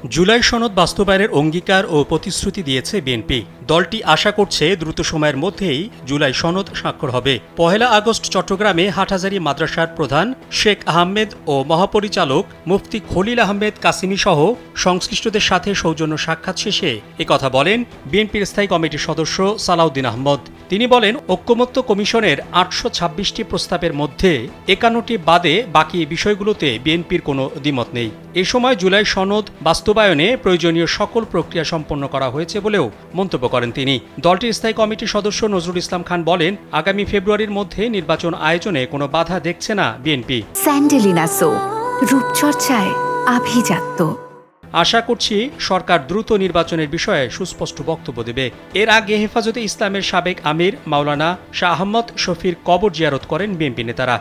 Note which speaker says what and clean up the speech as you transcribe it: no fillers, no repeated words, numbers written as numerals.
Speaker 1: জুলাই সনদ বাস্তবায়নের অঙ্গীকার ও প্রতিশ্রুতি দিয়েছে বিএনপি। দলটি আশা করছে দ্রুত সময়ের মধ্যেই জুলাই সনদ স্বাক্ষর হবে। ১ আগস্ট চট্টগ্রামে হাটহাজারী মাদ্রাসার প্রধান শেখ আহমেদ ও মহাপরিচালক মুফতি খলিল আহমেদ কাসিমি সহ সংশ্লিষ্টদের সাথে সৌজন্য সাক্ষাৎ শেষে একথা বলেন বিএনপির স্থায়ী কমিটির সদস্য সালাউদ্দিন আহমদ। তিনি বলেন, ঐকমত্য কমিশনের ৮২৬টি প্রস্তাবের মধ্যে ৫১টি বাদে বাকি বিষয়গুলোতে বিএনপির কোনো দ্বিমত নেই। এ সময় জুলাই সনদ বাস্তবায়নে প্রয়োজনীয় সকল প্রক্রিয়া সম্পন্ন করা হয়েছে বলেও মন্তব্য করেন তিনি। দলটির স্থায়ী কমিটির সদস্য নজরুল ইসলাম খান বলেন, আগামী ফেব্রুয়ারির মধ্যে নির্বাচন আয়োজনে কোনো বাধা দেখছে না বিএনপি।
Speaker 2: স্যান্ডেলিনা সো, রূপচর্চায় আভিজাত্য।
Speaker 1: আশা করছি সরকার দ্রুত নির্বাচনের বিষয়ে সুস্পষ্ট বক্তব্য দেবে। এর আগে হেফাজতে ইসলামের সাবেক আমির মাওলানা শাহ আহমদ শফির কবর জিয়ারত করেন বিএনপি নেতারা।